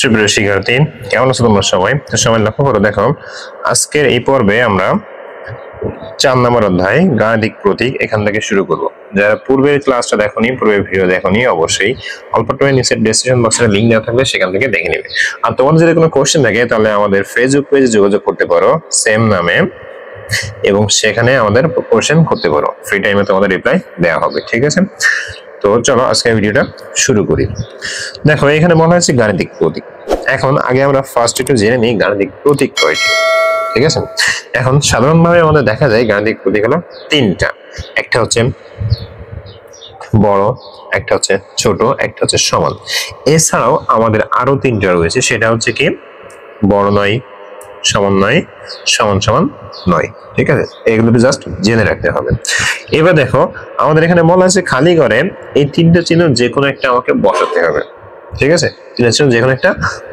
সুপ্রিয় শিক্ষার্থী, কেমন আছো তোমরা সবাই? তো সবাই লক্ষ্য করো, দেখো আজকের এই পর্বে আমরা 4 নম্বর অধ্যায় গাণিতিক প্রতীক এখান থেকে শুরু করব। যারা পূর্বের ক্লাসটা দেখোনি, পূর্বের ভিডিও দেখোনি, অবশ্যই অল্প টাইমে নিচের ডেসক্রিপশন বক্সে লিংক দেওয়া থাকবে, সেখান থেকে দেখে নেবে। আর তোমাদের যদি কোনো কোশ্চেন থাকে তাহলে আমাদের ফেসবুক পেজে যোগাযোগ করতে পারো সেম নামে, এবং সেখানে আমাদের কোশ্চেন করতে পারো। ফ্রি টাইমে তোমাদের রিপ্লাই দেওয়া হবে, ঠিক আছে? তো চলো আজকে ভিডিওটা শুরু করি। দেখো এখানে বলা হয়েছে গাণিতিক প্রতীক। এখন আগে আমরা ফার্স্ট একটু জেনে নিই গাণিতিক প্রতীক কয়টি, ঠিক আছে? এখন সাধারণভাবে আমাদের দেখা যায় গাণিতিক প্রতীক হলো 3টা। একটা হচ্ছে বড়, একটা হচ্ছে ছোট, একটা হচ্ছে সমান। এছাড়াও আমাদের আরো 3টা রয়েছে, সেটা হচ্ছে কি বড় নয়, সমান নয়, সমান সমান নয়, ঠিক আছে? এগুলো জাস্ট জেনে রাখতে হবে। এবার দেখো আমাদের এখানে বলা আছে খালি ঘরে এই 3টা চিহ্ন যে কোনো একটা আমাকে বসাতে হবে, ঠিক আছে? 3টা চিহ্ন যে কোনো একটা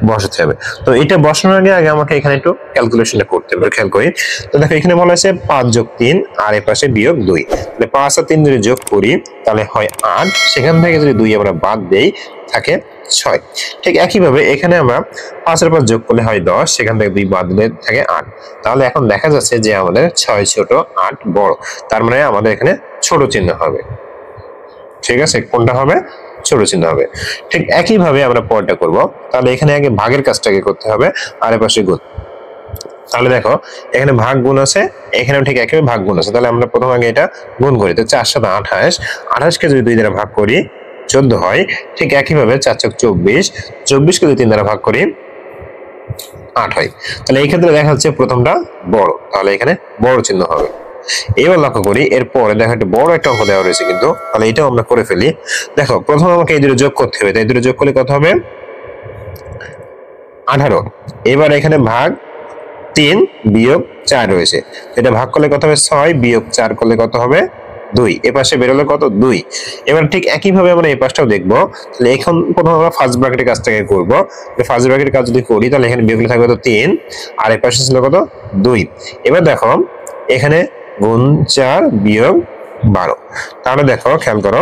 বসাতে হবে। তো এটা বসানোর আগে আমাকে এখানে একটু ক্যালকুলেশনটা করতে হবে, খেয়াল করি। তো দেখো এখানে বলা আছে 5 যোগ 3 আর এর পাশে বিয়োগ 2, তাহলে 5 আর 3 যদি যোগ করি তাহলে হয় 8, সেখান থেকে যদি 2 আমরা বাদ দেই থাকে 6। ঠিক একইভাবে এখানে আমরা 5 এর 5 যোগ করলে হয় 10, সেখান থেকে 2 বাদ দিলে থাকে 8। তাহলে এখন দেখা যাচ্ছে যে আমাদের 6 ছোট 8 বড়, তার মানে আমাদের এখানে ছোট চিহ্ন হবে, ঠিক আছে? কোনটা হবে? ছোট চিহ্ন হবে। ঠিক একইভাবে আমরা পরেরটা করব। তাহলে এখানে আগে ভাগের কাজটাকে করতে হবে, আর এর পাশে গুণ। তাহলে দেখো এখানে ভাগ গুণ আছে, এখানেও ঠিক একইভাবে ভাগ গুণ আছে। তাহলে আমরা প্রথম আগে এটা গুণ করি। তো 4 7 28, 28 কে যদি 2 দ্বারা ভাগ করি 14 হয়। ঠিক একইভাবে 4 4 24, 24 কে যদি 3 দ্বারা ভাগ করি 8 হয়। তাহলে এই ক্ষেত্রে দেখা যাচ্ছে প্রথমটা বড়, তাহলে এখানে বড় চিহ্ন হবে। এবার লক্ষ্য করি এরপরে দেখো একটা বড় একটা অঙ্ক দেওয়া রয়েছে কিন্তু, তাহলে এটাও আমরা করে ফেলি। দেখো প্রথমে আমাকে এই দুটো যোগ করতে হবে, এই দুটো যোগ করলে কত হবে? 18। এবার এখানে ভাগ 3 বিয়োগ 4 রয়েছে, এটা ভাগ করলে কত হবে? 6 বিয়োগ 4 করলে কত হবে? 2। এ পাশে বেরোলে কত? 2। এবার ঠিক একইভাবে আমরা এই পাশটাও দেখবো। তাহলে এখন প্রথমে আমরা ফার্স্ট ব্র্যাকেটের কাজটাকে করব। ফার্স্ট ব্র্যাকেটের কাজ যদি করি তাহলে এখানে বিয়োগলে থাকবে কত? 3, আর এই পাশে ছিল কত? 2। এবার দেখো এখানে গুণ 4 বিয়োগ 12, তাহলে দেখো খেয়াল করো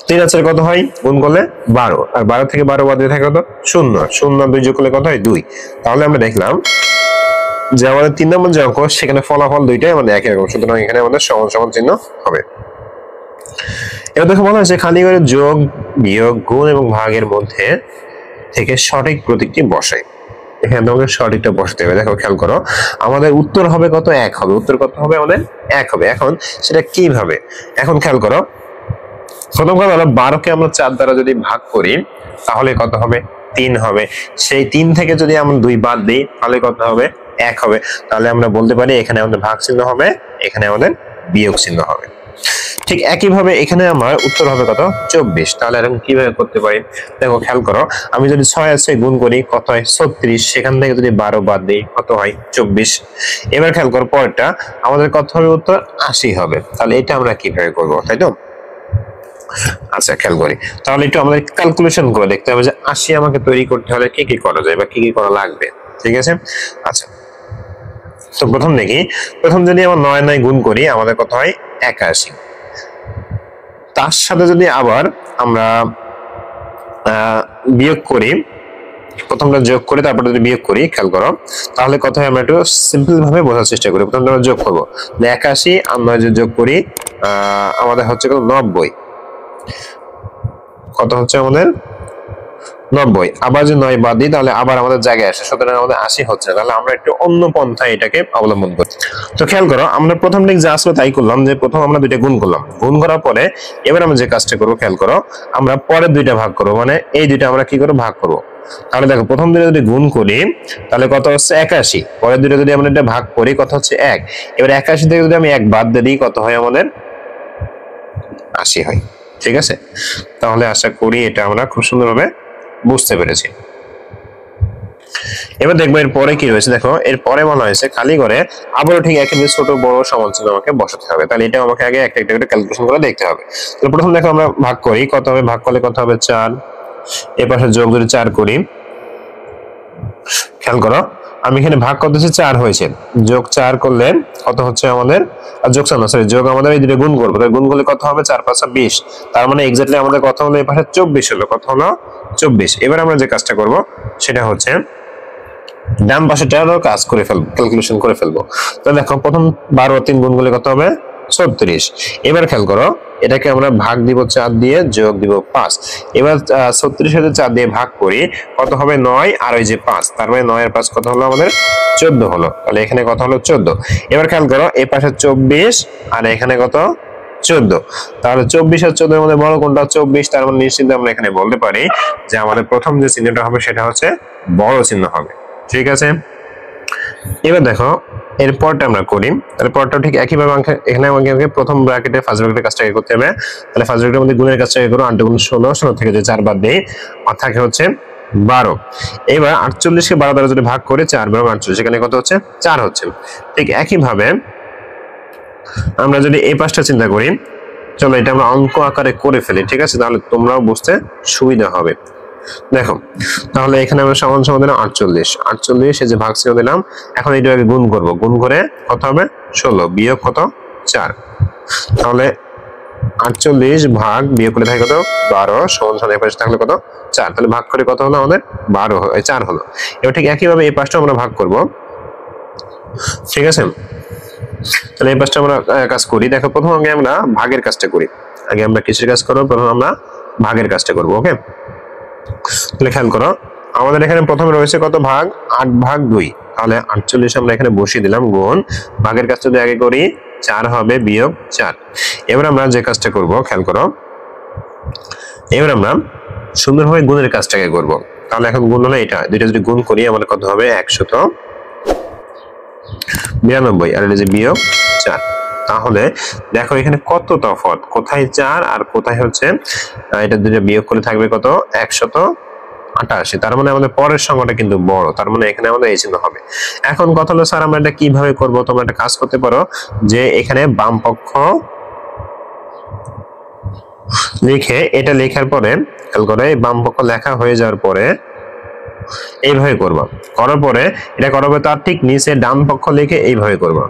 3 আর 4 কত হয়? গুণ করলে 12, আর 12 থেকে 12 বাদ দিয়ে থাকে কত? 0। 0 আর 2 যোগ করলে কত হয়? 2। তাহলে আমরা দেখলাম যে আমাদের 3 নম্বর যে অঙ্ক, সেখানে ফলাফল দুইটাই আমাদের একই রকম, সুতরাং এখানে আমাদের সমান সমান চিহ্ন হবে। এবার দেখো বলা হয়েছে খালি ঘরে যোগ, বিয়োগ, গুণ এবং ভাগের মধ্যে থেকে সঠিক প্রতীকটি বসাই। এখানে তোমাকে সঠিকটা বসাতে হবে। দেখো খেয়াল করো আমাদের উত্তর হবে কত? 1 হবে। উত্তর কত হবে আমাদের? 1 হবে। এখন সেটা কিভাবে? এখন খেয়াল করো, প্রথম কথা হলো 12 কে আমরা 4 দ্বারা যদি ভাগ করি তাহলে কত হবে? 3 হবে। সেই 3 থেকে যদি আমরা 2 বাদ দিই তাহলে কত হবে? 1 হবে। তাহলে আমরা বলতে পারি এখানে আমাদের ভাগ চিহ্ন হবে, এখানে আমাদের বিয়োগ চিহ্ন হবে। ঠিক একইভাবে এখানে আমার উত্তর হবে কত? 24। তাহলে এরকম কিভাবে করতে পারি? দেখো খেয়াল করো, আমি যদি 6 আর 6 গুণ করি কত হয়? 36, সেখান থেকে যদি 12 বাদ দিই কত হয়? 24। এবার খেয়াল করো পরেরটা আমাদের কত হবে? উত্তর 80 হবে। তাহলে এটা আমরা কিভাবে করব, তাই তো? আচ্ছা খেয়াল করি, তাহলে একটু আমাদের ক্যালকুলেশন করে দেখতে হবে যে 80 আমাকে তৈরি করতে হলে কি কি করা যায় বা কি কি করা লাগবে, ঠিক আছে? আচ্ছা তো প্রথম দেখি, প্রথম যদি আমরা 9 9 গুণ করি আমাদের কত হয়? 81। তার সাথে যদি আবার আমরা বিয়োগ করি, প্রথমটা যোগ করে তারপর যদি বিয়োগ করি, খেয়াল করো তাহলে কত হয়? আমরা একটু সিম্পল ভাবে বোঝার চেষ্টা করি। প্রথমটা আমরা যোগ করবো, 81 আর 9 যদি যোগ করি আমাদের হচ্ছে কত? 90। কত হচ্ছে আমাদের? 90। আবার যদি 9 বাদ দিই তাহলে আবার আমাদের জায়গায় আসে, সুতরাং আমাদের 80 হচ্ছে। তাহলে আমরা একটু অন্য পন্থায় এটাকে অবলম্বন করি। তো খেয়াল করো আমরা প্রথম দিক যা আসলো তাই করলাম, যে প্রথম আমরা দুইটা গুণ করলাম, গুণ করার পরে এবার আমরা যে কাজটা করবো খেয়াল করো, আমরা পরের দুইটা ভাগ করবো, মানে এই দুইটা আমরা কি করবো? ভাগ করবো। তাহলে দেখো প্রথম দুইটা যদি গুণ করি তাহলে কত হচ্ছে? 81। পরের দুইটা যদি আমরা এটা ভাগ করি কত হচ্ছে? 1। এবার 81 থেকে যদি আমি 1 বাদ দিয়ে দিই কত হয় আমাদের? 80 হয়, ঠিক আছে? তাহলে আশা করি এটা আমরা খুব সুন্দরভাবে বুঝতে পেরেছি। এবার দেখবো এর পরে কি রয়েছে। দেখো এর পরে বলা হয়েছে খালি ঘরে আবারও ঠিক একই ছোট বড় সমান চিহ্ন আমাকে বসাতে হবে। তাহলে এটা আমাকে আগে একটা একটা করে ক্যালকুলেশন করে দেখতে হবে। তো প্রথম দেখো আমরা ভাগ করি, কত হবে? ভাগ করলে কত হবে? 4। এর পাশে যোগ যদি 4 করি, খেয়াল করো আমি এখানে ভাগ করতেছি 4 হয়েছে, যোগ 4 করলে কত হচ্ছে আমাদের, যোগ 4 না সরি যোগ আমাদের এই দুটো গুণ করব, তাই গুণ করলে কত হবে 4 5 20, তার মানে এক্স্যাক্টলি আমাদের কত হলো এই পাশে 24 হলো, কত হলো 24। এবার আমরা যে কাজটা করব সেটা হচ্ছে ডান পাশেটারও কাজ করে ফেলবো, ক্যালকুলেশন করে ফেলবো। তো দেখো প্রথম 12 3 গুণ করলে কত হবে 36। এবার খেয়াল করো এটাকে আমরা ভাগ দিব 4 দিয়ে, যোগ দিব 5। এবার 36 এর 4 দিয়ে ভাগ করি কত হবে 9 আর ওই যে 5, তার মানে 9 আর 5 কত হলো আমাদের 14 হলো, তাহলে এখানে কত হলো 14। এবার খেয়াল করো এই পাশে 24 আর এখানে কত 14, তাহলে 24 আর 14 এর মধ্যে বড় কোনটা 24, তার মানে নিশ্চিত আমরা এখানে বলতে পারি যে আমাদের প্রথম যে চিহ্নটা হবে সেটা হচ্ছে বড় চিহ্ন হবে। ঠিক আছে, এবার দেখো এর পরটা আমরা করি, তাহলে পরটা ঠিক একই ভাবে এখানে আমাকে প্রথম ব্র্যাকেটে ফার্স্ট ব্র্যাকেটের কাজটাকে করতে হবে, তাহলে ফার্স্ট ব্র্যাকেটের মধ্যে গুণের কাজটাকে করো, 8 গুণ 16, 16 থেকে যে 4 বাদ দেই আর থাকে হচ্ছে 12। এবার 48 কে 12 দ্বারা যদি ভাগ করে 4 12 48, এখানে কত হচ্ছে 4 হচ্ছে। ঠিক একই ভাবে আমরা যদি এই পাশটা চিন্তা করি, চলো এটা আমরা অঙ্ক আকারে করে ফেলি, ঠিক আছে, তাহলে তোমরাও বুঝতে সুবিধা হবে। দেখো তাহলে এখানে আমরা সমান সমান দিলাম 48, 48 এই যে ভাগ চিহ্ন দিলাম, এখন এটাকে গুণ করব, গুণ করে কত হবে 16 বিয়োগ কত 4, তাহলে 48 ভাগ বিয়োগ করে থাকে কত 12 সমান সমান এই পাশে থাকলে কত 4, তাহলে ভাগ করে কত হলো আমাদের 12 4 হলো। এবার ঠিক একই ভাবে এই পাশটা আমরা ভাগ করব, ঠিক আছে, তাহলে এই পাশটা আমরা কাজ করি। দেখো প্রথম আগে আমরা ভাগের কাজটা করি, আগে আমরা কিসের কাজ করব, প্রথম আমরা ভাগের কাজটা করব। ওকে, তাহলে খেয়াল করো আমাদের এখানে প্রথমে রয়েছে কত ভাগ 8 ভাগ 2, তাহলে 48 আমরা এখানে বসিয়ে দিলাম, গুণ ভাগের কাজটা যদি আগে করি 4 হবে বিয়োগ 4। এবার আমরা যে কাজটা করব খেয়াল করো, এবার আমরা সুন্দরভাবে গুণের কাজটাকে করব, তাহলে এখন গুণ হলো এটা, দুইটা যদি গুণ করি আমাদের কত হবে 192 আর এটা যে বিয়োগ 4, তাহলে দেখো এখানে কত তফাৎ, কোথায় 4 আর কোথায় হচ্ছে এটা দুটো বিয়োগ করে থাকবে কত 188, তার মানে আমাদের পরের সংখ্যাটা কিন্তু বড়, তার মানে এখানে আমাদের এই চিহ্ন হবে। এখন কথা হলো স্যার আমরা এটা কিভাবে করব, তোমরা একটা কাজ করতে পারো যে এখানে বাম পক্ষ লিখে এটা লেখার পরে খেয়াল করে এই বাম পক্ষ লেখা হয়ে যাওয়ার পরে এইভাবে করবা, করার পরে এটা করবে তার ঠিক নিচে ডান পক্ষ লিখে এইভাবে করবা,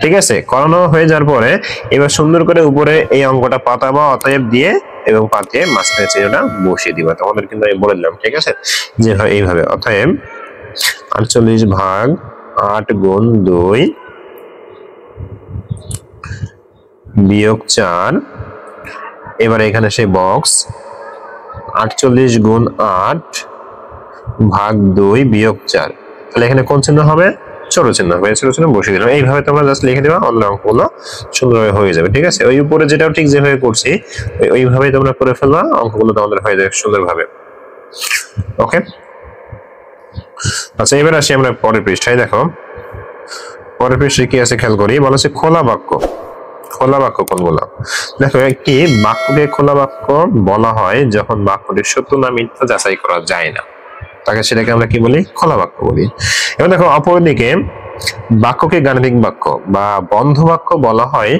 ঠিক আছে। করানো হয়ে যাওয়ার পরে এবার সুন্দর করে উপরে এই অঙ্কটা পাতাবা অতএব দিয়ে এবং পাতিয়ে মাঝখানে চিহ্নটা বসিয়ে দিবা, তোমাদের কিন্তু আমি বলে দিলাম, ঠিক আছে, যে এইভাবে অতএব 48 ভাগ 8 গুণ 2 বিয়োগ 4, এবার এখানে সেই বক্স 48 গুণ 8 ভাগ 2 বিয়োগ 4, তাহলে এখানে কোন চিহ্ন হবে ছোট চিহ্ন হবে, ছোট চিহ্ন বসিয়ে দিলাম। এইভাবে তোমরা জাস্ট লিখে দিবা, অন্য অঙ্কগুলো সুন্দরভাবে হয়ে যাবে, ঠিক আছে। ওই উপরে যেটাও ঠিক যেভাবে করছি ওইভাবেই তোমরা করে ফেলবা, অঙ্কগুলো তোমাদের হয়ে যাবে সুন্দরভাবে। ওকে, আচ্ছা এবার আসি আমরা পরের পৃষ্ঠায়। দেখো পরের পৃষ্ঠায় কি আছে খেয়াল করি, বলা আছে খোলা বাক্য। খোলা বাক্য কোনগুলো, দেখো একটি বাক্যকে খোলা বাক্য বলা হয় যখন বাক্যটি সত্য না মিথ্যা যাচাই করা যায় না, তাকে সেটাকে আমরা কি বলি খোলা বাক্য বলি। এবার দেখো অপরদিকে বাক্যকে গাণিতিক বাক্য বা বন্ধ বাক্য বলা হয়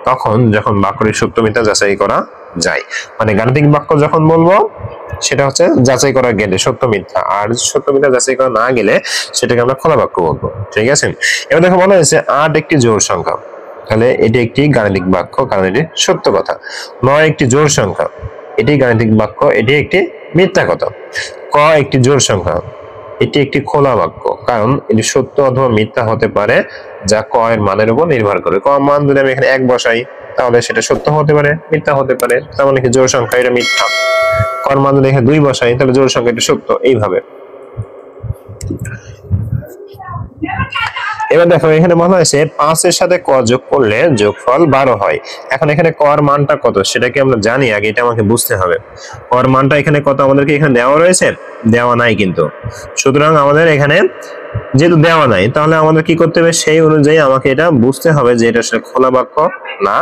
তখন যখন বাক্যটি সত্য মিথ্যা যাচাই করা যায়, মানে গাণিতিক বাক্য যখন বলবো সেটা হচ্ছে যাচাই করা গেলে সত্য মিথ্যা, আর সত্য মিথ্যা যাচাই করা না গেলে সেটাকে আমরা খোলা বাক্য বলবো, ঠিক আছে। এবার দেখো বলা হয়েছে 8 একটি জোড় সংখ্যা, তাহলে এটি একটি গাণিতিক বাক্য কারণ এটি সত্য কথা। 9 একটি জোড় সংখ্যা, এটি গাণিতিক বাক্য, এটি একটি মিথ্যা কথা। ক একটি জোড় সংখ্যা, এটি একটি খোলা বাক্য কারণ এটি সত্য অথবা মিথ্যা হতে পারে যা ক এর মানের উপর নির্ভর করে। ক মান যদি আমি এখানে 1 বসাই তাহলে সেটা সত্য হতে পারে মিথ্যা হতে পারে, তার মানে কি জোড় সংখ্যা এটা মিথ্যা। ক এর মান যদি এখানে 2 বসাই তাহলে জোড় সংখ্যা এটা সত্য, এইভাবে। এবার দেখো এখানে বলা হয়েছে 5 এর সাথে ক যোগ করলে যোগফল 12 হয়। এখন এখানে ক এর মানটা কত সেটা কি আমরা জানি, আগে এটা আমাকে বুঝতে হবে। ক এর মানটা এখানে কত আমাদেরকে এখানে দেওয়া রয়েছে, দেওয়া নাই কিন্তু, সুতরাং আমাদের এখানে যেহেতু দেওয়া নাই তাহলে আমাদের কি করতে হবে সেই অনুযায়ী আমাকে এটা বুঝতে হবে যে এটা আসলে খোলা বাক্য না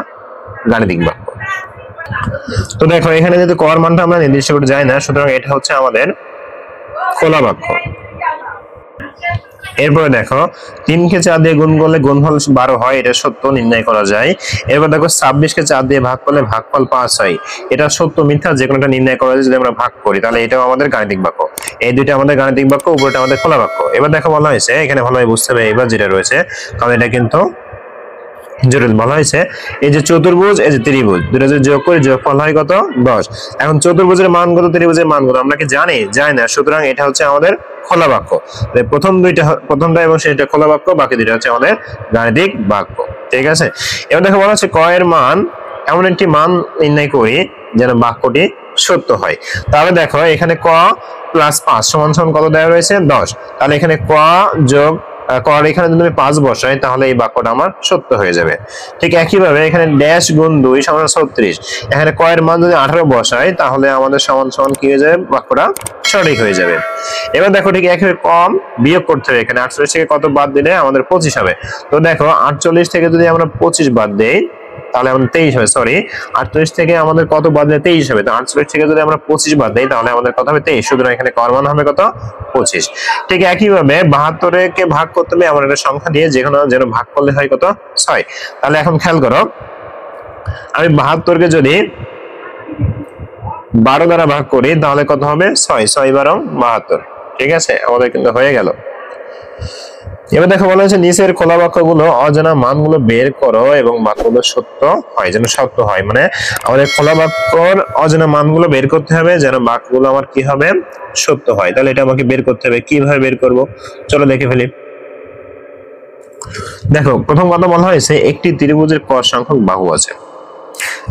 গাণিতিক বাক্য। তো দেখো এখানে যেহেতু ক এর মানটা আমরা নির্দিষ্ট করে যাই না, সুতরাং এটা হচ্ছে আমাদের খোলা বাক্য। এরপরে দেখো 3 কে 4 দিয়ে গুণ করলে গুণফল 12 হয়, এটা সত্য নির্ণয় করা যায়। এরপর দেখো 26 কে 4 দিয়ে ভাগ করলে ভাগফল 5 হয়, এটা সত্য মিথ্যা যে কোনোটা নির্ণয় করা যায় যদি আমরা ভাগ করি, তাহলে এটাও আমাদের গাণিতিক বাক্য। এই দুইটা আমাদের গাণিতিক বাক্য, উপরটা আমাদের খোলা বাক্য। এবার দেখো বলা হয়েছে এখানে ভালোভাবে বুঝতে হবে এবার যেটা রয়েছে, কারণ এটা কিন্তু জটিল। বলা হয়েছে এই যে চতুর্ভুজ এই যে ত্রিভুজ দুটো যদি যোগ করি যোগফল হয় কত 10। এখন চতুর্ভুজের মান কত ত্রিভুজের মান কত আমরা কি জানি? জানি না। সুতরাং এটা হচ্ছে আমাদের খোলা বাক্য। প্রথমটা এবং সেটা খোলা বাক্য, বাকি দুটো হচ্ছে আমাদের গাণিতিক বাক্য। ঠিক আছে, এবার দেখো বলা হচ্ছে ক এর মান এমন একটি মান নির্ণয় করি যেন বাক্যটি সত্য হয়। তাহলে দেখো এখানে ক প্লাস 5 সমান সমান কত দেওয়া রয়েছে 10। তাহলে এখানে ক যোগ কর এখানে যদি আমি 5 বসাই তাহলে এই বাক্যটা আমার সত্য হয়ে যাবে। ঠিক একইভাবে এখানে ড্যাশ গুণ 2 সমান 36, এখানে ক এর মান যদি 18 বসাই তাহলে আমাদের সমান সমান কি হয়ে যাবে? বাক্যটা সঠিক হয়ে যাবে। এবার দেখো ঠিক একইভাবে কম বিয়োগ করতে হবে, এখানে 48 থেকে কত বাদ দিলে আমাদের 25 হবে। তো দেখো 48 থেকে যদি আমরা 25 বাদ দেই তাহলে আমাদের 23 হবে। সরি, 48 থেকে আমাদের কত বাদ দিলে 23 হবে। তো 48 থেকে যদি আমরা 25 বাদ দেই তাহলে আমাদের কত হবে 23। সুতরাং এখানে কর মান হবে কত 25। ঠিক একইভাবে 72 কে ভাগ করতে হবে এমন একটা সংখ্যা দিয়ে যেন ভাগ করলে হয় কত 6। তাহলে এখন খেয়াল করো, আমি 72 কে যদি 12 দ্বারা ভাগ করি তাহলে কত হবে 6, 6 12 72। ঠিক আছে, আমাদের কিন্তু হয়ে গেল। এবার দেখো বলা হয়েছে নিচের খোলা বাক্যগুলো অজানা মানগুলো বের করো এবং বাক্যগুলো সত্য হয়, যেন সত্য হয়। মানে আমাদের খোলা বাক্যর অজানা মানগুলো বের করতে হবে যেন বাক্যগুলো আমার কি হবে সত্য হয়। তাহলে এটা আমাকে বের করতে হবে। কিভাবে বের করব চলো দেখে ফেলি। দেখো প্রথম কথা বলা হয়েছে একটি ত্রিভুজের ক সংখ্যক বাহু আছে।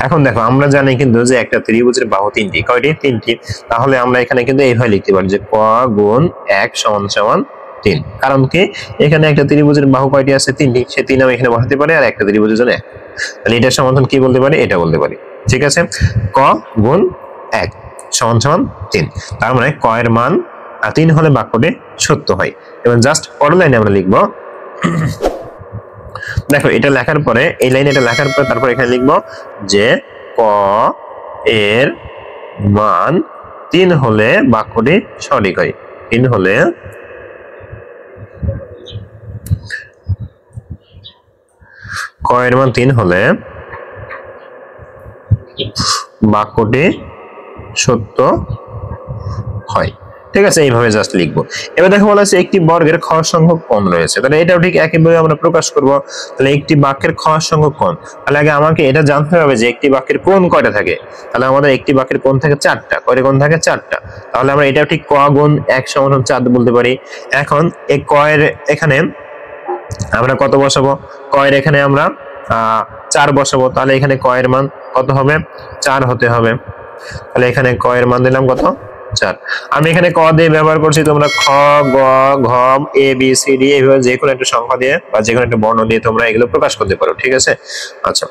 এখন দেখো আমরা জানি কিন্তু যে একটা ত্রিভুজের বাহু 3টি। কয়টি? 3টি। তাহলে আমরা এখানে কিন্তু এইভাবে লিখতে পারি যে ক গুণ 1 সমান সমান 3। কারণ কি এখানে একটা ত্রিভুজের বাহু কয়টি আছে? 3টি। সে 3 আমি এখানে বসাতে পারি আর একটা ত্রিভুজের জন্য 1। তাহলে এটার সমাধান কি বলতে পারি? এটা বলতে পারি। ঠিক আছে, ক গুণ 1 সমান সমান 3। তার মানে ক এর মান 3 হলে বাক্যটি সত্য হয়। এবং জাস্ট পরের লাইনে আমরা লিখবো, দেখো এটা লেখার পরে এই লাইনে এটা লেখার পরে তারপর এখানে লিখবো যে ক এর মান 3 হলে বাক্যটি সঠিক হয়। 3 হলে ক এর মান 3 হলে বাক্যটি সত্য হয়। ঠিক আছে, এইভাবে জাস্ট লিখবো। এবার দেখো বলা আছে একটি বর্গের খ সংখ্যক কোণ রয়েছে। তাহলে এটাও ঠিক একইভাবে আমরা প্রকাশ করব। তাহলে একটি বাক্যের খ সংখ্যক কোণ, তাহলে আগে আমাকে এটা জানতে হবে যে একটি বাক্যের কোণ কয়টা থাকে। তাহলে আমাদের একটি বাক্যের কোণ থাকে 4টা। কয়টা কোণ থাকে? 4টা। তাহলে আমরা এটাও ঠিক ক গুণ 1 সমান 4 বলতে পারি। এখন এই ক এর এখানে আমরা কত বসাবো? ক এর এখানে আমরা 4 বসাবো। তাহলে এখানে ক এর মান কত হবে? 4 হতে হবে। তাহলে এখানে ক এর মান দিলাম কত? 4। আমি এখানে ক দিয়ে ব্যবহার করছি, তোমরা খ গ ঘ এ বি সি ডি এইভাবে যে কোনো একটা সংখ্যা দিয়ে বা যে কোনো একটা বর্ণ দিয়ে তোমরা এগুলো প্রকাশ করতে পারো। ঠিক আছে, আচ্ছা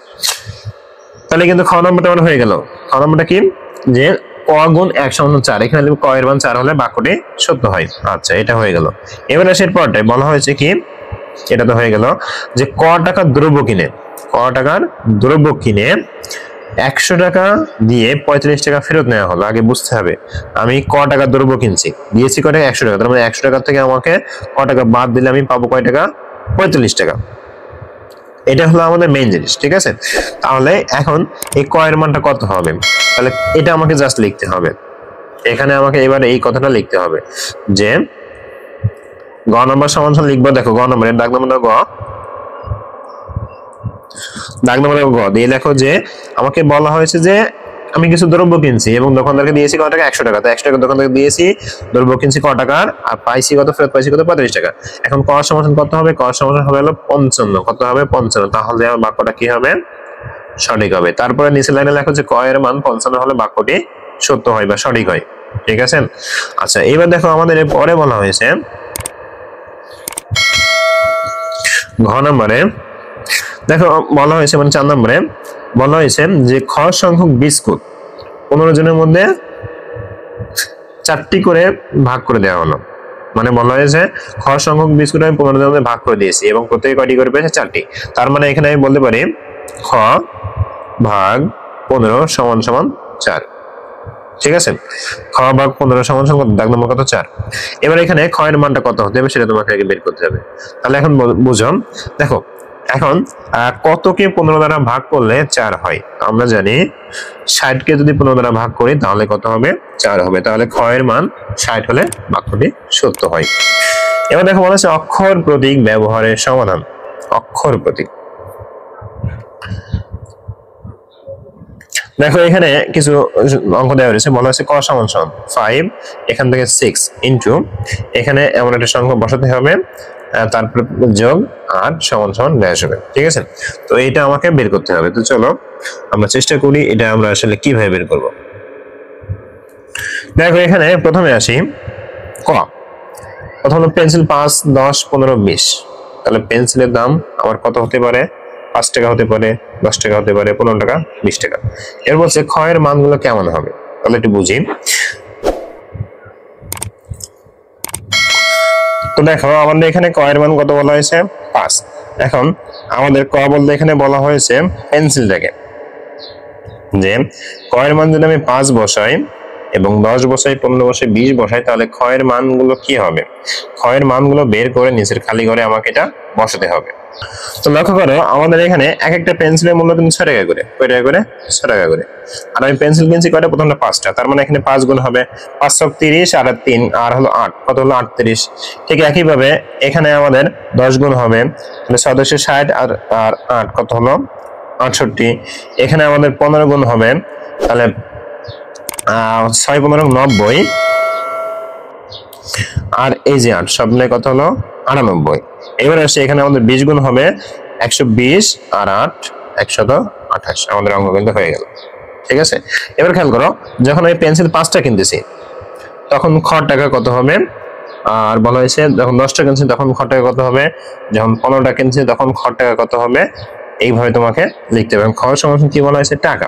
তাহলে কিন্তু খ নম্বরটা আমার হয়ে গেল। খ নম্বরটা কি? যে ক গুণ 1 সমান 4। এখানে লিখব ক এর মান 4 হলে বাক্যটি সত্য হয়। আচ্ছা এটা হয়ে গেল। এবার আসে পরটায় বলা হয়েছে কি, এটা তো হয়ে গেল যে ক টাকার দ্রব্য কিনে 100 টাকা দিয়ে 45 টাকা ফেরত নেওয়া হলো। আগে বুঝতে হবে আমি ক টাকা দ্রব্য কিনছি, দিয়েছি কয় টাকা? 100 টাকা। তার মানে 100 টাকা থেকে আমাকে ক টাকা বাদ দিলে আমি পাবো কয় টাকা? 45 টাকা। এটা হলো আমাদের মেইন জিনিস। ঠিক আছে, তাহলে এখন এই ক এর মানটা কত হবে? তাহলে এটা আমাকে জাস্ট লিখতে হবে। এখানে আমাকে এবার এই কথাটা লিখতে হবে যে গ নম্বর সমান লিখবো। দেখো গ নম্বরের দাগ নম্বর গ দিয়ে লেখো যে আমাকে বলা হয়েছে যে আমি কিছু দ্রব্য কিনছি এবং দোকানদারকে দিয়েছি কত টাকা? 100 টাকা। তো 100 টাকা দোকানদারকে দিয়েছি, দ্রব্য কিনছি ক টাকার আর পাইছি কত? ফেরত পাইছি কত? 45 টাকা। এখন ক সমান কত হবে? ক সমান হবে হলো 55। কত হবে? 55। তাহলে আমার বাক্যটা কি হবে? সঠিক হবে। তারপরে নিচে লাইনে লেখো যে ক এর মান 55 হলে বাক্যটি সত্য হয় বা সঠিক হয়। ঠিক আছে, আচ্ছা এবার দেখো আমাদের পরে বলা হয়েছে ঘ নম্বরে, দেখো বলা হয়েছে মানে 4 নম্বরে বলা হয়েছে যে খ সংখ্যক বিস্কুট 15 জনের মধ্যে 4টি করে ভাগ করে দেওয়া হলো। মানে বলা হয়েছে খ সংখ্যক বিস্কুট আমি 15 জনের মধ্যে ভাগ করে দিয়েছি এবং প্রত্যেকে কয়টি করে পেয়েছে? 4টি। তার মানে এখানে আমি বলতে পারি খ ভাগ 15 সমান সমান 4। ঠিক আছে, খ ভাগ 15 সমান সমান কত, দাগ নম্বর কত 4। এবার এখানে খ এর মানটা কত হতে হবে সেটা তোমাকে আগে বের করতে হবে। তাহলে এখন বুঝো, দেখো এখন কতকে 15 দ্বারা ভাগ করলে 4 হয়, আমরা জানি 60 কে যদি 15 দ্বারা ভাগ করি তাহলে কত হবে, 4 হবে। তাহলে খ এর মান 60 হলে বাক্যটি সত্য হয়। এবার দেখো বলা হচ্ছে অক্ষর প্রতীক ব্যবহারের সমাধান। অক্ষর প্রতীক, দেখো এখানে কিছু অঙ্ক দেওয়া রয়েছে, বলা হচ্ছে ক সমান সমান 5, এখান থেকে 6 ইনটু এখানে এমন একটা সংখ্যা বসাতে হবে, তারপর যোগ 8 সমান সমান ড্যাশ হবে। ঠিক আছে, তো এটা আমাকে বের করতে হবে। তো চলো আমরা চেষ্টা করি এটা আমরা আসলে কিভাবে বের করব। দেখো এখানে প্রথমে আসি ক, প্রথম পেন্সিল 5, 10, 15, 20। তাহলে পেন্সিলের দাম আমার কত হতে পারে, 5 টাকা হতে পারে, 10 টাকা হতে পারে, 15 টাকা, 20 টাকা। এর বলছে খ এর মানগুলো কেমন হবে, তাহলে একটু বুঝি। তো দেখো আমাদের এখানে ক এর মান কত বলা হয়েছে, 5। এখন আমাদের ক বলতে এখানে বলা হয়েছে পেন্সিলটাকে, যে ক এর মান যদি আমি 5 বসাই এবং 10 বসাই, 15 বসাই, 20 বসাই, তাহলে খ এর মানগুলো কি হবে, খ এর মানগুলো বের করে নিচের খালি ঘরে আমাকে এটা বসাতে হবে। তো লক্ষ্য করো আমাদের এখানে এক একটা পেন্সিলের মূল্য কিন্তু 6 টাকা করে, কয় টাকা করে, 6 টাকা করে। আর আমি পেন্সিল কিনছি কয়টা, প্রথমটা 5টা, তার মানে এখানে 5 গুণ হবে 5 × 30 আর 3 আর হলো 8, কত হলো 38। ঠিক একই ভাবে এখানে আমাদের 10 গুণ হবে, তাহলে 6 × 10 = 60 আর 8 কত হলো 68। এখানে আমাদের 15 গুণ হবে, তাহলে 6 × 15 = 90, আর এই যে 8 সব মিলে কত হলো 98। এবার আসছে এখানে আমাদের 20 গুণ হবে 120 আর 8 128। আমাদের অঙ্ক কিন্তু হয়ে গেল। ঠিক আছে, এবার খেয়াল করো যখন আমি পেন্সিল 5টা কিনতেছি তখন খ টাকা কত হবে, আর বলা হয়েছে যখন 10টা কিনছি তখন খ টাকা কত হবে, যখন 15টা কিনছি তখন খ টাকা কত হবে। এইভাবে তোমাকে লিখতে হবে। খ সমান কি বলা হয়েছে, টাকা।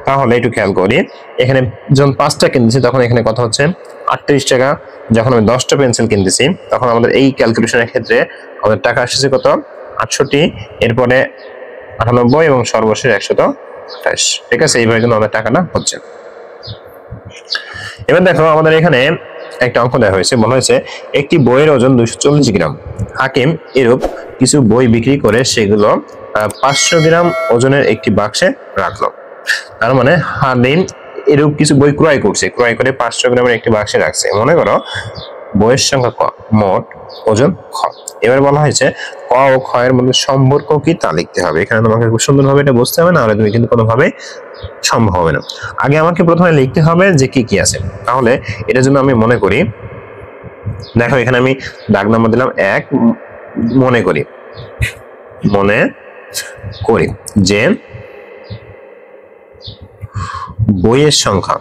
তাহলে একটু খেয়াল করি, এখানে যখন 5টা কিনতেছি তখন এখানে কত হচ্ছে 38 টাকা, যখন আমি 10টা পেন্সিল কিনতেছি তখন আমাদের এই ক্যালকুলেশনের ক্ষেত্রে আমাদের টাকা আসছে কত 68, এরপরে 98 এবং সর্বশেষ 128। ঠিক আছে, এইভাবে কিন্তু আমাদের টাকাটা হচ্ছে। এবার দেখো আমাদের এখানে একটা অঙ্ক দেওয়া হয়েছে, বলা হয়েছে একটি বইয়ের ওজন 240 গ্রাম। হাকিম এরূপ কিছু বই বিক্রি করে সেগুলো 500 গ্রাম ওজনের একটি বাক্সে রাখলো। তার মানে হাকিম এরূপ কিছু বই ক্রয় করছে, ক্রয় করে 500 গ্রামের একটি বাক্সে রাখছে। মনে করো বইয়ের সংখ্যা ক, মোট ওজন খ। এবার বলা হয়েছে ক ও খ এর মধ্যে সম্পর্ক কি তা লিখতে হবে। এখানে তোমাকে খুব সুন্দরভাবে এটা বুঝতে হবে, না হলে তুমি কিন্তু কোনোভাবে সম্ভব হবে না। আগে আমাকে প্রথমে লিখতে হবে যে কি কি আছে। তাহলে এটার জন্য আমি মনে করি, দেখো এখানে আমি দাগ নাম্বার দিলাম 1। মনে করি যে বইয়ের সংখ্যা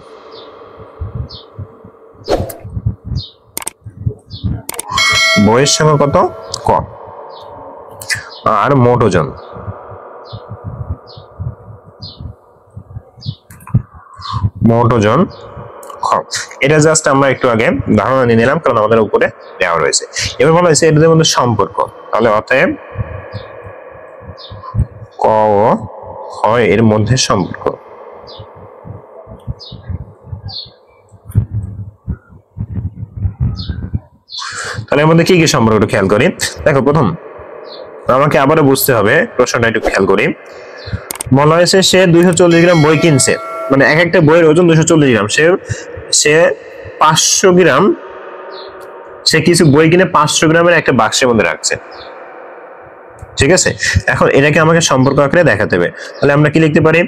কত, ক, আর মোট ওজন খ। এটা জাস্ট আমরা একটু আগে ধারণা নিয়ে নিলাম, কারণ আমাদের উপরে দেওয়া রয়েছে। এবার বলা হয়েছে এদের মধ্যে সম্পর্ক, তাহলে অতএব ক ও খ এর মধ্যে সম্পর্ক। তাহলে এর মধ্যে কি কি সম্পর্ক একটু খেয়াল করি। দেখো প্রথম আমাকে আবারও বুঝতে হবে, প্রশ্নটা একটু খেয়াল করি। বলা হয়েছে সে 240 গ্রাম বই কিনছে, মানে এক একটা বইয়ের ওজন 240 গ্রাম। সে 500 গ্রাম, সে কিছু বই কিনে 500 গ্রামের একটা বাক্সের মধ্যে রাখছে। ঠিক আছে, এখন এটাকে আমাকে সম্পর্ক আকারে দেখাতে হবে। তাহলে আমরা কি লিখতে পারি,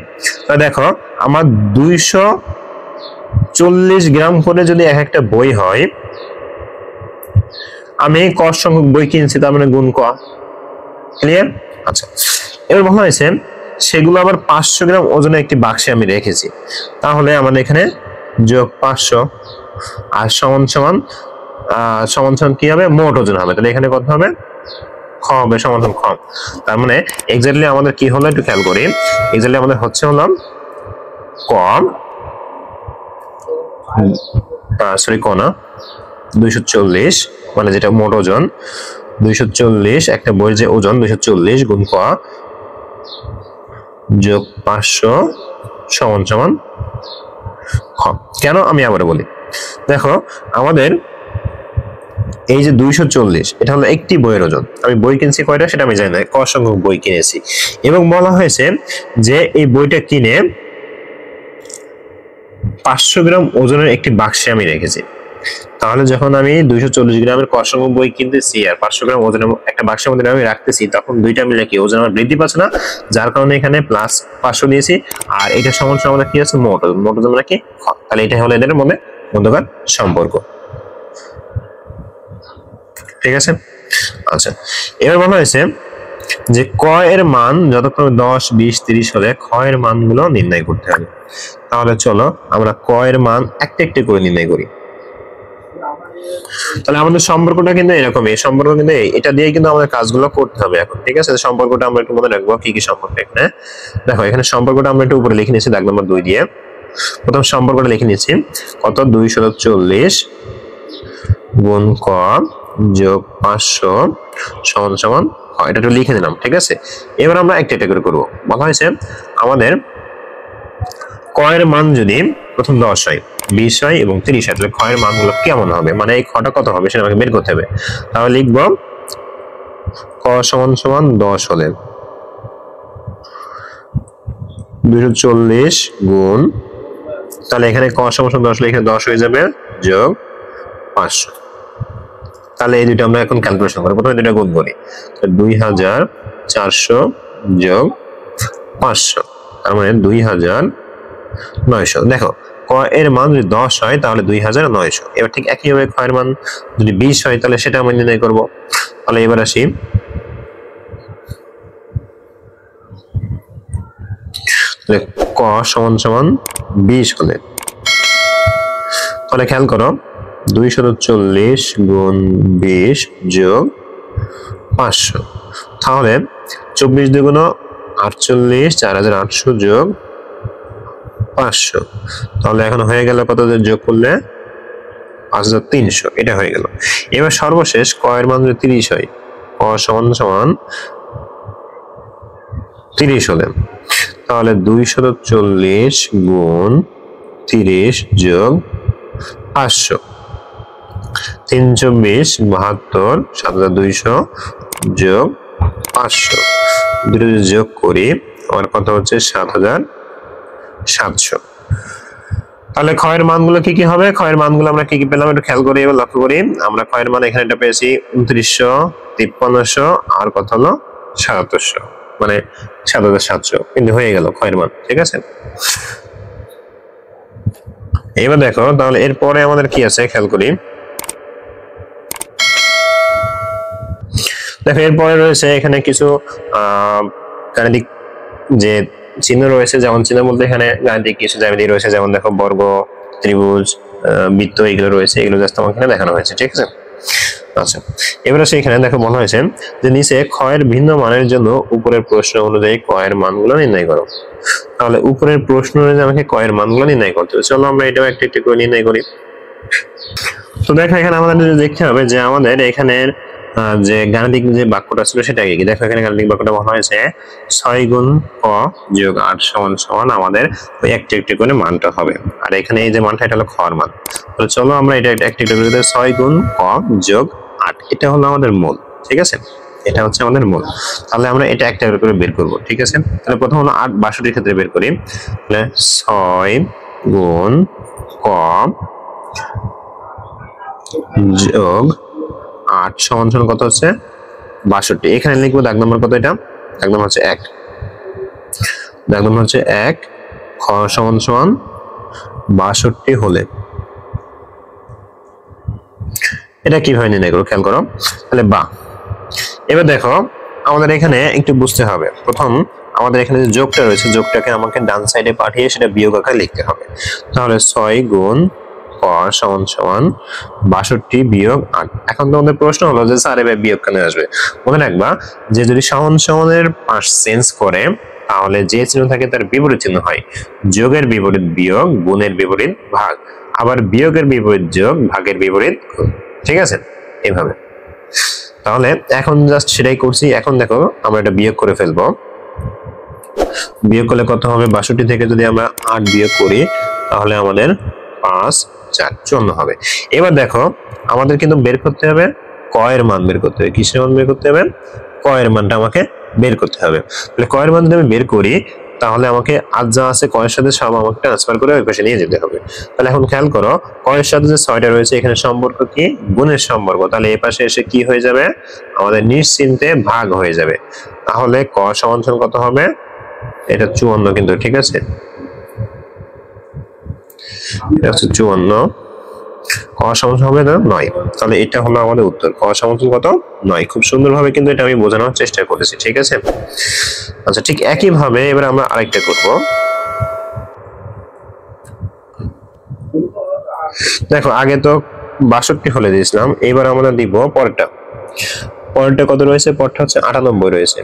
তাহলে দেখো আমার 240 গ্রাম করে যদি এক একটা বই হয়, আমি ক সংখ্যক বই কিনছি, তার মানে গুণ ক। ক্লিয়ার? আচ্ছা, এবার বলা হয়েছে সেগুলো আবার 500 গ্রাম ওজনের একটি বাক্সে আমি রেখেছি। তাহলে আমাদের এখানে যোগ 500 আর সমান সমান কি হবে, মোট ওজন হবে। তাহলে এখানে কত হবে, খ হবে, সমান খ। তার মানে এক্স্যাক্টলি আমাদের কি হলো একটু খেয়াল করি। এক্স্যাক্টলি আমাদের হচ্ছে হলো ক না 240, মানে যেটা মোট ওজন 240, একটা বইয়ের যে ওজন 240 গুণ ক যোগ 500 সমান কেন আমি আবার বলি, দেখো আমাদের এই যে 240 এটা হলো একটি বইয়ের ওজন। আমি বই কিনছি কয়টা সেটা আমি জানি না, ক সংখ্যক বই কিনেছি, এবং বলা হয়েছে যে এই বইটা কিনে 500 গ্রাম ওজনের একটি বাক্সে আমি রেখেছি। তাহলে যখন আমি 240 গ্রামের ক সংখ্যক বই কিনতেছি আর 500 গ্রাম ওজনের একটা বাক্সের মধ্যে আমি রাখতেছি, তখন দুইটা মিলে কি ওজন আমার বৃদ্ধি পাচ্ছে না, যার কারণে এখানে প্লাস 500 দিয়েছি। আর এটা সমান সমান কি আছে, মোট ওজন, মোট ওজন মানে কি, তাহলে এটা হলো এদের মধ্যকার সম্পর্ক। ঠিক আছে, আচ্ছা এবার বলা হয়েছে যে ক এর মান যতক্ষণ 10, 20, 30 হলে খ এর মানগুলো নির্ণয় করতে হবে। তাহলে চলো আমরা ক এর মান একটা একটা করে নির্ণয় করি। তাহলে আমাদের সম্পর্কটা কিন্তু এরকম, এই সম্পর্ক কিন্তু এটা দিয়ে কিন্তু আমাদের কাজগুলো করতে হবে এখন। ঠিক আছে, সম্পর্কটা আমরা একটু মনে রাখবো কি কি সম্পর্ক এখানে। দেখো এখানে সম্পর্কটা আমরা একটু উপরে লিখে নিয়েছি দাগ নম্বর 2 দিয়ে। প্রথম সম্পর্কটা লিখে নিয়েছি, কত, 240 গুণ ক যোগ 500 সমান সমান খ, এটা একটু লিখে দিলাম। ঠিক আছে, এবার আমরা একটা একটা করে করবো। বলা হয়েছে আমাদের ক এর মান যদি প্রথম 10 হয়, 20 হয় এবং 30 হয়, তাহলে খ এর মানগুলো কেমন হবে, মানে এই খটা কত হবে সেটা আমাকে বের করতে হবে। তাহলে লিখব ক সমান সমান 10 হলে 240 গুণ, তাহলে এখানে ক সমান সমান 10 হলে এখানে 10 হয়ে যাবে, যোগ 500। তাহলে এই দুটো আমরা এখন ক্যালকুলেশন করি। প্রথমে দুটো গুণ করি, 2400 যোগ 500, তার মানে 2900। দেখো ক এর মান যদি 10 হয় তাহলে 2900। এবার ঠিক একইভাবে খ এর মান যদি 20 হয় তাহলে সেটা আমরা নির্ণয় করব। তাহলে এবার আসি, ক সমান সমান 20 হলে, তাহলে খেয়াল করো 240 গুণ 20 যোগ 500, তাহলে 24 দুগুণ 48, 4800 যোগ 500, তাহলে এখন হয়ে গেল কত, যোগ করলে 5300, এটা হয়ে গেল। এবার সর্বশেষ ক এর মান যদি 30 হয়, ক সমান সমান 30 হলে, তাহলে 240 গুণ 30 যোগ 500, 324, 72, 7200 যোগ 500, দুটো যোগ করি আমার কত হচ্ছে 7700। তাহলে খ এর মানগুলো কি কি হবে, খ এর মানগুলো আমরা কি কি পেলাম একটু খেয়াল করি, এবার লক্ষ্য করি। আমরা খ এর মান এখানে এটা পেয়েছি 2900, 5300 আর কত হলো 7700, মানে 7700 কিন্তু হয়ে গেল খ এর মান। ঠিক আছে, এবার দেখো তাহলে এরপরে আমাদের কি আছে খেয়াল করি। দেখো এরপরে রয়েছে এখানে কিছু গাণিতিক যে চিহ্ন রয়েছে, যেমন চিহ্ন বলতে এখানে গাণিতিক কিছু জ্যামিতি রয়েছে, যেমন দেখো বর্গ, ত্রিভুজ, বৃত্ত, এগুলো রয়েছে, এগুলো জাস্ট আমাকে এখানে দেখানো হয়েছে। ঠিক আছে, আচ্ছা এবারে সেখানে দেখো বলা হয়েছে যে নিচে খ এর ভিন্ন মানের জন্য উপরের প্রশ্ন অনুযায়ী ক এর মানগুলো নির্ণয় করো। তাহলে উপরের প্রশ্ন অনুযায়ী আমাকে ক এর মানগুলো নির্ণয় করতে হবে। চলো আমরা এটাও একটা একটা করে নির্ণয় করি। তো দেখো এখানে আমাদের দেখতে হবে যে আমাদের এখানের যে গাণিতিক যে বাক্যটা ছিল সেটা কি। দেখো এখানে গাণিতিক বাক্যটা বলা হয়েছে 6 গুণ ক যোগ 8 সমান সমান আমাদের ওই একটা একটা করে মানটা হবে। আর এখানে এই যে মানটা এটা হলো খ এর মান। তো চলো আমরা এটা একটা একটা করে 6 গুণ ক যোগ 8, এটা হলো আমাদের মূল। ঠিক আছে, এটা হচ্ছে আমাদের মূল। তাহলে আমরা এটা একটা করে বের করব। ঠিক আছে, তাহলে প্রথম হলো 8 62 এর ক্ষেত্রে বের করি। তাহলে 6 গুণ ক যোগ 8 সমান সমান কত হচ্ছে 62। এখানে লিখবো দাগ নম্বর কত, এটা দাগ নম্বর হচ্ছে 1, দাগ নম্বর হচ্ছে 1, খ সমান সমান 62 হলে এটা কিভাবে নির্ণয় করো খেয়াল করো। তাহলে বা, এবার দেখো আমাদের এখানে একটু বুঝতে হবে। প্রথম আমাদের এখানে যে যোগটা রয়েছে, যোগটাকে আমাকে ডান সাইডে পাঠিয়ে সেটা বিয়োগ আকারে লিখতে হবে। তাহলে 6 গুণ ক সমান সমান 62 বিয়োগ 8। এখন তোমাদের প্রশ্ন হলো যে স্যার এবার বিয়োগ কেন আসবে। মনে রাখবা যে যদি সমান সমানের পাশ চেঞ্জ করে তাহলে যে চিহ্ন থাকে তার বিপরীত চিহ্ন হয়। যোগের বিপরীত বিয়োগ, গুণের বিপরীত ভাগ, আবার বিয়োগের বিপরীত যোগ, ভাগের বিপরীত গুণ। ঠিক আছে, এইভাবে। তাহলে এখন জাস্ট সেটাই করছি। এখন দেখো আমরা এটা বিয়োগ করে ফেলবো। বিয়োগ করলে কত হবে, 62 থেকে যদি আমরা 8 বিয়োগ করি তাহলে আমাদের 5 4 54 হবে। এবার দেখো আমাদের কিন্তু বের করতে হবে ক এর মান বের করতে হবে। কিসের মান বের করতে হবে? ক এর মানটা আমাকে বের করতে হবে। তাহলে ক এর মান যদি আমি বের করি তাহলে আমাকে আজ যা আছে ক এর সাথে সব আমাকে ট্রান্সফার করে ওই পাশে নিয়ে যেতে হবে। তাহলে এখন খেয়াল করো ক এর সাথে যে 6টা রয়েছে এখানে সম্পর্ক কি? গুণের সম্পর্ক। তাহলে এই পাশে এসে কি হয়ে যাবে? আমাদের নিশ্চিন্তে ভাগ হয়ে যাবে। তাহলে ক সমান কত হবে? এটা 54 কিন্তু, ঠিক আছে? এটা হচ্ছে 54। ক সমান হবে না 9। তাহলে এটা হলো আমাদের উত্তর। ক সমান কত? 9। খুব সুন্দরভাবে কিন্তু এটা আমি বোঝানোর চেষ্টা করেছি, ঠিক আছে? আচ্ছা, ঠিক একই ভাবে এবার আমরা আরেকটা করব। দেখো আগে তো 62 ফেলে দিয়েছিলাম, এবার আমরা দিব পরেরটা। পরেরটা কত রয়েছে? পরেরটা হচ্ছে 98 রয়েছে।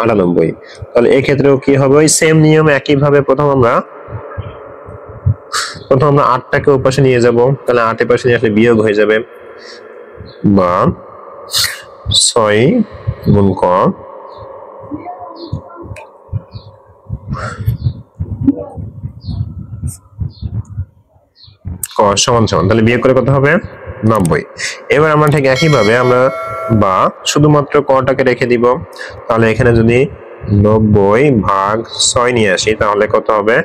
98। তাহলে এই ক্ষেত্রেও কি হবে? ওই সেম নিয়ম একই ভাবে প্রথম আমরা 8টাকে ওপাশে নিয়ে যাব। তাহলে 8 এর পাশে নিয়ে আসলে বিয়োগ হয়ে যাবে, বা 6 গুণ ক সমান সমান, তাহলে বিয়োগ করে কত হবে? 90। এবার আমরা ঠিক একই ভাবে আমরা বা শুধুমাত্র কটাকে রেখে দিব। তাহলে এখানে যদি 90 ভাগ 6 নিয়ে আসি তাহলে কত হবে?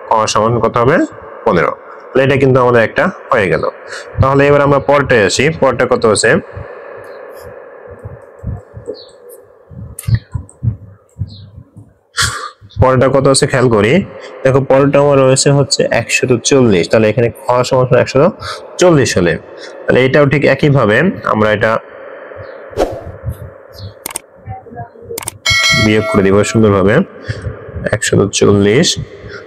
ক সমান কত হবে? 15। তাহলে এটা কিন্তু আমাদের একটা হয়ে গেল। তাহলে এবার আমরা পরটায় আসি। পরটা কত আছে? পরেরটা কত আছে খেয়াল করি। দেখো পরেরটা আমার রয়েছে হচ্ছে 140। তাহলে এখানে খ সমান 140 হলে তাহলে এটাও ঠিক একই ভাবে আমরা এটা বিয়োগ করে দিব সুন্দরভাবে। 140,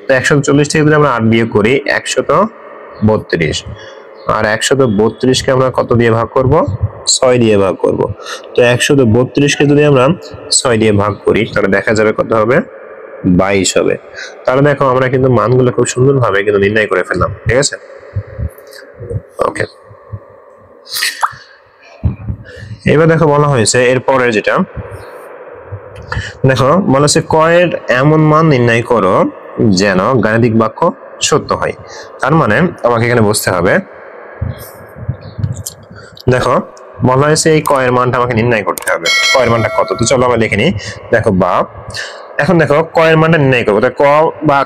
তো 140 থেকে যদি আমরা 8 বিয়োগ করি 132, আর 132 কে আমরা কত দিয়ে ভাগ করব? 6 দিয়ে ভাগ করব। তো 132 কে যদি আমরা 6 দিয়ে ভাগ করি তাহলে দেখা যাবে কত হবে? 22 হবে। তাহলে দেখো আমরা কিন্তু মানগুলো খুব সুন্দরভাবে কিন্তু নির্ণয় করে ফেললাম, ঠিক আছে? ওকে, এবার দেখো বলা হয়েছে এরপরে যেটা দেখো বলা হচ্ছে ক এর এমন মান নির্ণয় করো যেন গাণিতিক বাক্য সত্য হয়। তার মানে আমাকে এখানে বুঝতে হবে, দেখো বলা হয়েছে এই ক এর মানটা আমাকে নির্ণয় করতে হবে। ক এর মানটা কত? তো চলো আমরা দেখে নিই। দেখো বা এখন দেখো ক এর মানটা নির্ণয় করবো। ক বা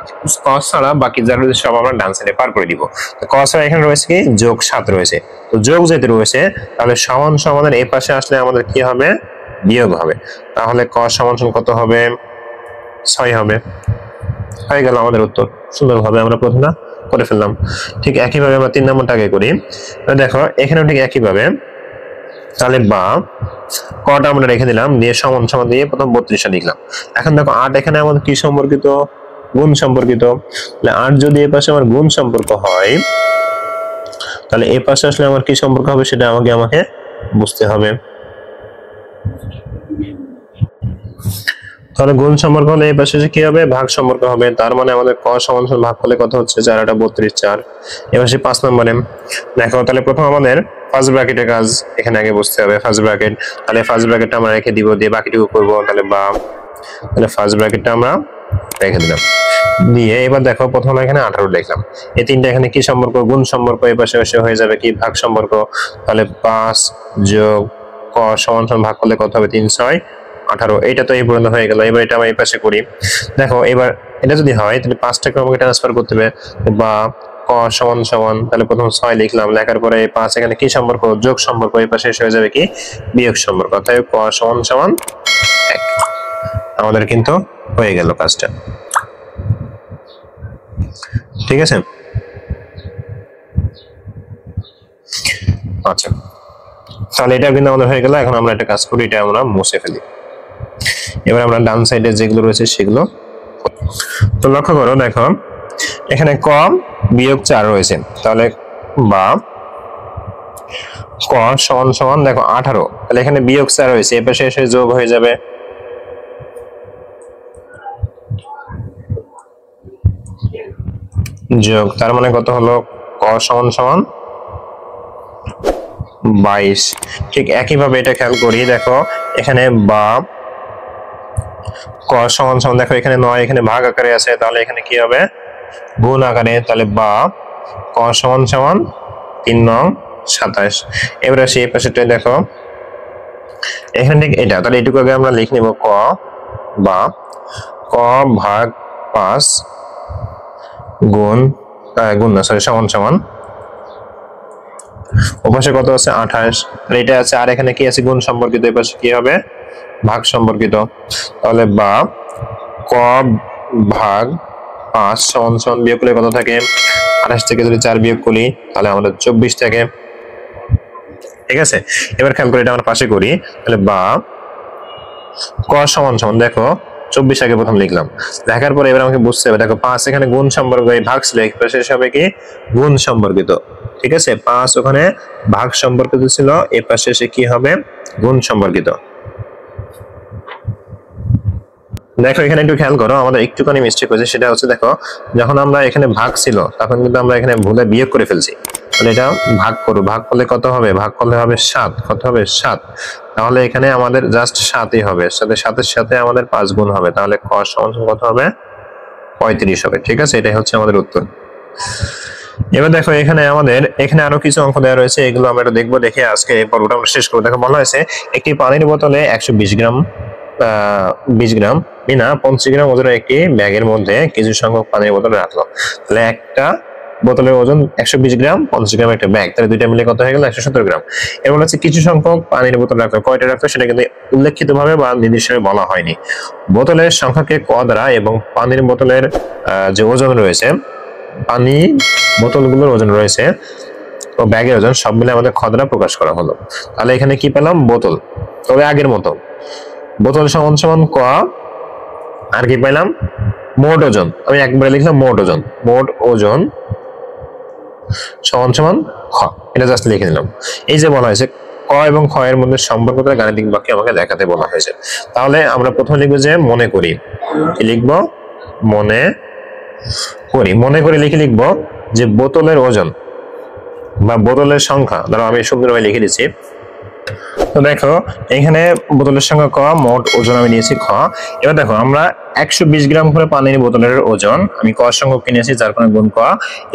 ক ছাড়া বাকি যা রয়েছে সব আমরা ডান সাইডে পার করে দিব। তো ক ছাড়া এখানে রয়েছে কি? যোগ 7 রয়েছে। তো যোগ যেহেতু রয়েছে তাহলে সমান সমানের এই পাশে আসলে আমাদের কি হবে? বিয়োগ হবে। তাহলে ক সমান কত হবে? 6 হবে। হয়ে গেল আমাদের উত্তর। সুন্দরভাবে আমরা প্রথমটা করে ফেললাম। ঠিক একইভাবে আমরা 3 নম্বরটাকে করি। দেখো এখানেও ঠিক একইভাবে, তাহলে বা কটা আমরা রেখে দিলাম, দিয়ে সমান সমান দিয়ে প্রথম 32টা লিখলাম। এখন দেখো 8 এখানে আমাদের কি সম্পর্কিত? গুণ সম্পর্কিত। তাহলে 8 যদি এই পাশে আমার গুণ সম্পর্ক হয় তাহলে এই পাশে আসলে আমার কি সম্পর্ক হবে সেটা আমাকে বুঝতে হবে। তাহলে গুণ সম্পর্ক হলে এই পাশে কি হবে? ভাগ সম্পর্ক হবে। তার মানে আমাদের ক সমান ভাগ করলে কত হচ্ছে? 4 8 32, 4। এবার 5 নম্বরে দেখো তাহলে প্রথম আমাদের ফার্স্ট ব্র্যাকেটের কাজ এখানে আগে বুঝতে হবে। ফার্স্ট ব্র্যাকেট, তাহলে ফার্স্ট ব্র্যাকেটটা আমরা রেখে দিব, দিয়ে বাকিটুকু করব। তাহলে বা, তাহলে ফার্স্ট ব্র্যাকেটটা আমরা রেখে দিলাম, দিয়ে এবার দেখো প্রথম এখানে 18 লিখলাম। এই তিনটা এখানে কি সম্পর্ক? গুণ সম্পর্ক। এই পাশে এসে হয়ে যাবে কি? ভাগ সম্পর্ক। তাহলে 5 যোগ ক সমান ভাগ করলে কত হবে? 3 6 18। এটা তো এই পর্যন্ত হয়ে গেল। এবার এটা আমি এই পাশে করি। দেখো এবার এটা যদি হয় তাহলে 5টাকে আমাকে ট্রান্সফার করতে হবে, বা ক সমান সমান, তাহলে প্রথম 6 লিখলাম, লেখার পরে 5 এখানে কি সম্পর্ক? যোগ সম্পর্ক। এই পাশে এসে হয়ে যাবে কি? বিয়োগ সম্পর্ক। তাই ক সমান সমান 1। আমাদের কিন্তু হয়ে গেল কাজটা, ঠিক আছে? আচ্ছা, তাহলে এটা কিন্তু আমাদের হয়ে গেল। এখন আমরা একটা কাজ করি, এটা আমরা মুছে ফেলি। এবার আমরা ডান সাইডে যেগুলো রয়েছে সেগুলো তো লক্ষ্য করো। দেখো এখানে ক বিয়োগ 4 রয়েছে, তাহলে বা ক সমান সমান দেখো 18, তাহলে এখানে বিয়োগ 4 রয়েছে, এই পাশে এসে যোগ হয়ে যাবে। যোগ, তার মানে কত হলো? ক সমান সমান 22। ঠিক একইভাবে এটা খেয়াল করি। দেখো এখানে বা ক সমান সমান, দেখো এখানে 9 এখানে ভাগ আকারে আছে, তাহলে এখানে কি হবে? গুণ আকারে, তাহলে বা ক সমান সমান 3 নং 27। এবার আসি এই পাশেটা দেখো, এখানে ঠিক এটা, তাহলে এটুকু আগে আমরা লিখে নিব ক বা ক ভাগ 5 গুণ না সরি সমান সমান ওপাশে কত আছে 28, এটা আছে, আর এখানে কি আছে গুণ সম্পর্কিত, এই পাশে কি হবে ভাগ সম্পর্কিত। তাহলে বা ক ভাগ 5 সমান সমান বিয়োগ করলে কত থাকে 28 থেকে যদি 4 বিয়োগ করি তাহলে আমাদের 24 থাকে। ঠিক আছে, এবার খেয়াল করে এটা আমরা পাশে করি, তাহলে বা ক সমান সমান দেখো 24 আগে প্রথম লিখলাম, দেখার পরে এবার আমাকে বুঝতে হবে, দেখো 5 এখানে গুণ সম্পর্ক, এই ভাগ ছিল, এই পাশে হবে কি গুণ সম্পর্কিত। ঠিক আছে, 5 ওখানে ভাগ সম্পর্কিত ছিল, এই পাশে এসে কি হবে গুণ সম্পর্কিত। দেখো এখানে একটু খেয়াল করো, আমাদের একটুখানি মিস্টেক হয়েছে, সেটা হচ্ছে দেখো যখন আমরা এখানে ভাগ ছিল তখন কিন্তু আমরা এখানে ভুলে বিয়োগ করে ফেলছি। তাহলে এটা ভাগ করো, ভাগ করলে কত হবে, ভাগ করলে হবে 7, কত হবে 7, তাহলে এখানে আমাদের জাস্ট 7ই হবে, সাথে 7-এর সাথে আমাদের 5 গুণ হবে, তাহলে ক সমান কত হবে 35 হবে। ঠিক আছে, এটাই হচ্ছে আমাদের উত্তর। এবার দেখো এখানে আমাদের এখানে আরো কিছু অঙ্ক দেওয়া রয়েছে, এগুলো আমরা একটু দেখবো, দেখে আজকে এই পর্বটা আমরা শেষ করবো। দেখো বলা হয়েছে একটি পানির বোতলে 120 গ্রাম 20 গ্রাম বিনা 50 গ্রাম ওজনের একটি ব্যাগের মধ্যে কিছু সংখ্যক পানির বোতল রাখলো। তাহলে একটা বোতলের ওজন 120 গ্রাম, 50 গ্রাম একটা ব্যাগ, তাহলে দুইটা মিলে কত হয়ে গেল 170 গ্রাম। এর হচ্ছে কিছু সংখ্যক পানির বোতল রাখলো, কয়টা রাখলো সেটা কিন্তু উল্লেখিত ভাবে বা নির্দিষ্টভাবে বলা হয়নি। বোতলের সংখ্যাকে ক দ্বারা এবং পানির বোতলের যে ওজন রয়েছে, পানি বোতলগুলোর ওজন রয়েছে ও ব্যাগের ওজন সব মিলে আমাদের খ দ্বারা প্রকাশ করা হলো। তাহলে এখানে কি পেলাম বোতল, তবে আগের মতো বোতল সমান সমান ক, আর কি পাইলাম মোট ওজন, আমি একবারে লিখলাম মোট ওজন, মোট ওজন সমান সমান খ, এটা জাস্ট লিখে নিলাম। এই যে বলা হয়েছে ক এবং খ এর মধ্যে সম্পর্কটা গাণিতিক বাক্যে আমাকে দেখাতে বলা হয়েছে। তাহলে আমরা প্রথমে লিখবো যে মনে করি, কি লিখবো মনে করি, মনে করে লিখবো যে বোতলের ওজন বা বোতলের সংখ্যা, ধরো আমি সুন্দরভাবে লিখে দিচ্ছি। তো দেখো এখানে বোতলের সংখ্যা ক, মোট ওজন আমি নিয়েছি খ। এবার দেখো আমরা 120 গ্রাম করে পানির বোতলের ওজন আমি ক সংখ্যক নিয়েছি, যার কারণে গুণ ক।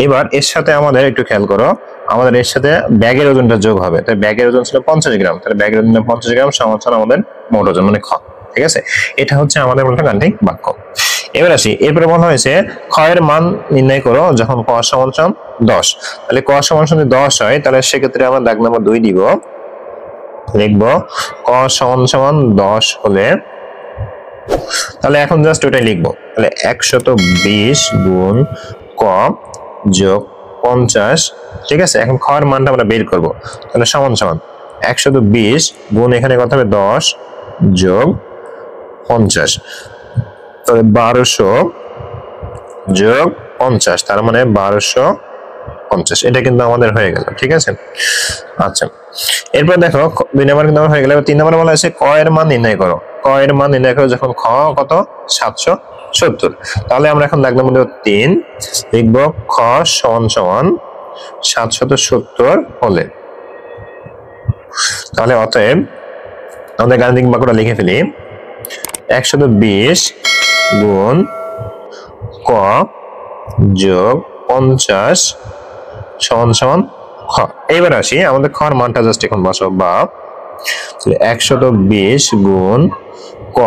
এবার এর সাথে আমাদের একটু খেয়াল করো, আমাদের এর সাথে ব্যাগের ওজনটা যোগ হবে, তাই ব্যাগের ওজন ছিল 50 গ্রাম, তাহলে ব্যাগের ওজন 50 গ্রাম সমান আমাদের মোট ওজন মানে খ। ঠিক আছে, এটা হচ্ছে আমাদের মূলত গাণিতিক বাক্য। এবার আসি, এরপরে বলা হয়েছে খ এর মান নির্ণয় করো যখন ক সমান 10। তাহলে ক সমান যদি 10 হয় তাহলে সেক্ষেত্রে আমরা দাগ নম্বর 2 দিব, লিখবো ক সমান 10 হলে, তাহলে এখন জাস্ট ওটাই লিখবো, তাহলে 120 গুণ ক যোগ 50। ঠিক আছে, এখন খ এর মানটা আমরা বের করব, তাহলে সমান 120 গুণ এখানে কত হবে 10 যোগ 50, তাহলে 1200 যোগ 50, তার মানে 1250, এটা কিন্তু আমাদের হয়ে গেল। ঠিক আছে, আচ্ছা এরপর দেখো 2 নম্বর কিন্তু হয়ে গেল। 3 নম্বর বলা হয়েছে ক এর মান নির্ণয় করো, ক এর মান নির্ণয় করো যখন খ কত 770। তাহলে আমরা এখন দাগ নম্বর 3 লিখবো খ সমান 770 হলে, তাহলে অতএব আমাদের গাণিতিক বাক্যটা লিখে ফেলি 120 গুণ ক যোগ 50 সমান খ। এইবার আসি আমাদের খ এর মানটা জাস্ট এখন বসাবো, বা 120 গুণ ক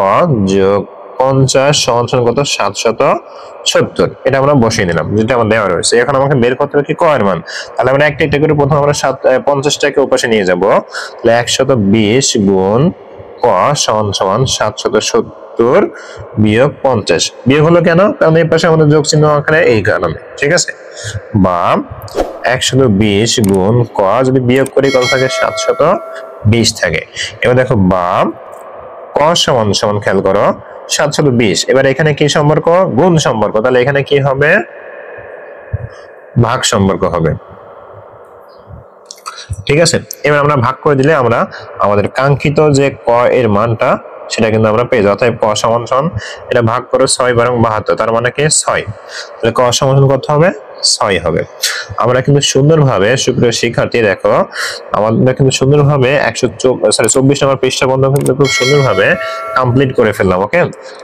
যোগ 50 সমান কত 770, এটা আমরা বসিয়ে নিলাম যেটা আমার দেওয়া রয়েছে। এখন আমাকে বের করতে হবে কি ক এর মান, তাহলে আমরা একটা একটা করে প্রথম আমরা 50টাকে ওপাশে নিয়ে যাব, তাহলে 120 গুণ ক সমান 770 বিয়োগ 50, বিয়োগ হলো কেন, কারণ এই পাশে আমাদের যোগ চিহ্ন আকারে, এই কারণে। ঠিক আছে, বা 120 গুণ ক যদি বিয়োগ করি কত থাকে 720 থাকে। এবার দেখো বা ক সমান খেয়াল করো 720, এবার এখানে কি সম্পর্ক গুণ সম্পর্ক, তাহলে এখানে কি হবে ভাগ সম্পর্ক হবে। ঠিক আছে, এবার আমরা ভাগ করে দিলে আমরা আমাদের কাঙ্ক্ষিত যে ক এর মানটা সেটা কিন্তু আমরা পেয়ে যাবো। অতএব ক সমান এটা ভাগ করো 6 বরং 72, তার মানে কি 6, তাহলে ক সমান কত হবে 6 হবে। আমরা কিন্তু সুন্দরভাবে সুপ্রিয় শিক্ষার্থী দেখো আমরা কিন্তু সুন্দরভাবে 24 নম্বর পৃষ্ঠা বন্ধ কিন্তু খুব সুন্দরভাবে কমপ্লিট করে ফেললাম। ওকে,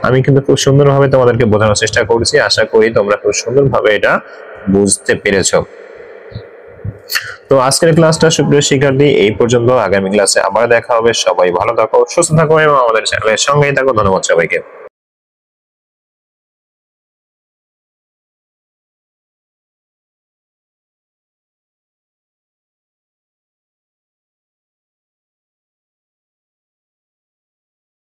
আমি কিন্তু খুব সুন্দরভাবে তোমাদেরকে বোঝানোর চেষ্টা করছি, আশা করি তোমরা খুব সুন্দরভাবে এটা বুঝতে পেরেছো। তো আজকের ক্লাসটা সুপ্রিয় শিক্ষার্থী এই পর্যন্ত, আগামী ক্লাসে আবার দেখা হবে। সবাই ভালো থাকো, সুস্থ থাকো এবং আমাদের চ্যানেলের সঙ্গেই থাকো। ধন্যবাদ সবাইকে।